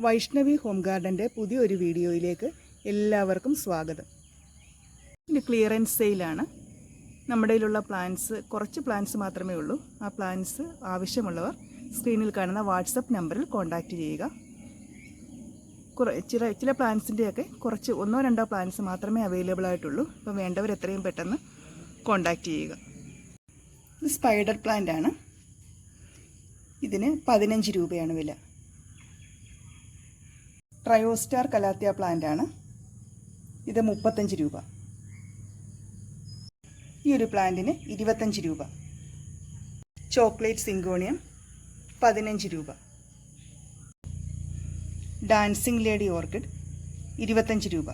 Vaishnavi home ഗാർഡൻ്റെ പുതിയൊരു വീഡിയോയിലേക്ക് എല്ലാവർക്കും സ്വാഗതം. ഇത് ക്ലിയറൻസ് സെയിലാണ്. നമ്മുടെ കയ്യിലുള്ള കുറച്ച് പ്ലാന്റ്സ് മാത്രമേ ഉള്ളൂ. ആ പ്ലാന്റ്സ് ആവശ്യമുള്ളവർ സ്ക്രീനിൽ കാണുന്ന വാട്സപ്പ് നമ്പറിൽ കോൺടാക്റ്റ് ചെയ്യുക. ചില പ്ലാന്റ്സിൻ്റെയൊക്കെ കുറച്ച് 1-2 പ്ലാന്റ്സ് മാത്രമേ അവൈലബിൾ ആയിട്ടുള്ളൂ. അപ്പോൾ വേണ്ടവർ എത്രയും പെട്ടെന്ന് കോൺടാക്റ്റ് ചെയ്യുക. ഇത് സ്പൈഡർ പ്ലാന്റ് ആണ്. ഇതിന് 15 രൂപയാണ് വില. ട്രയോസ്റ്റാർ കലാത്തിയ പ്ലാന്റ് ആണ്. ഇത് 35 രൂപ. ഈ ഒരു പ്ലാന്റിന് 25 രൂപ. ചോക്ലേറ്റ് സിങ്കോണിയം 15 രൂപ. ഡാൻസിംഗ് ലേഡി ഓർക്കിഡ് 25 രൂപ.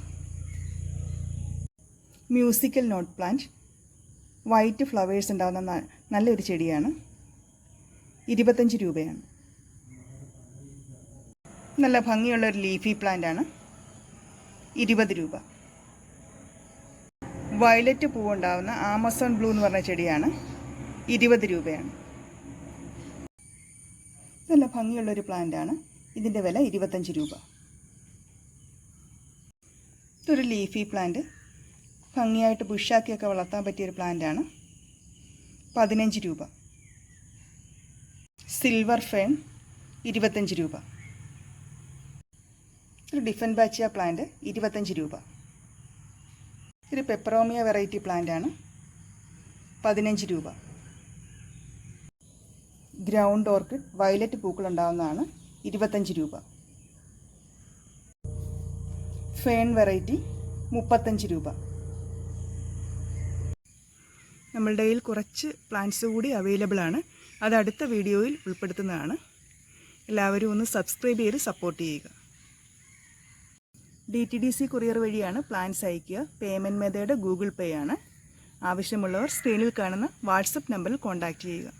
Musical note plant white flowers ഉണ്ടാകുന്ന നല്ലൊരു ചെടിയാണ്. 25 രൂപയാണ്. നല്ല ഭംഗിയുള്ള ഒരു ലീഫി പ്ലാന്റ് ആണ്. 20 രൂപ. വയലറ്റ് പൂവുണ്ടാവുന്ന ആമസോൺ ബ്ലൂ എന്ന് പറഞ്ഞ ചെടിയാണ്. 20 രൂപയാണ്. നല്ല ഭംഗിയുള്ളൊരു പ്ലാന്റ് ആണ്. ഇതിൻ്റെ വില 25 രൂപ. ഇതൊരു ലീഫി പ്ലാന്റ്, ഭംഗിയായിട്ട് ബുഷാക്കിയൊക്കെ വളർത്താൻ പറ്റിയൊരു പ്ലാന്റ് ആണ്. 15 രൂപ. സിൽവർ ഫേൺ 25 രൂപ. ഒരു ഡിഫൻബാച്ചിയ പ്ലാന്റ് 25 രൂപ. ഒരു പെപ്പറോമിയ വെറൈറ്റി പ്ലാന്റ് ആണ്. 15 രൂപ. ഗ്രൗണ്ട് ഓർക്കിഡ് വയലറ്റ് പൂക്കൾ ഉണ്ടാകുന്നതാണ്. 25 രൂപ. ഫേൺ വെറൈറ്റി 35 രൂപ. നമ്മളുടെ കയ്യിൽ കുറച്ച് പ്ലാന്റ്സ് കൂടി അവൈലബിൾ ആണ്. അത് അടുത്ത വീഡിയോയിൽ ഉൾപ്പെടുത്തുന്നതാണ്. എല്ലാവരും ഒന്ന് സബ്സ്ക്രൈബ് ചെയ്ത് സപ്പോർട്ട് ചെയ്യുക. DTDC കൊറിയർ വഴിയാണ് പ്ലാന്റ്സ് അയയ്ക്കുക. പേയ്മെൻറ്റ് മെത്തേഡ് ഗൂഗിൾ പേ ആണ്. ആവശ്യമുള്ളവർ സ്ക്രീനിൽ കാണുന്ന വാട്സപ്പ് നമ്പറിൽ കോൺടാക്റ്റ് ചെയ്യുക.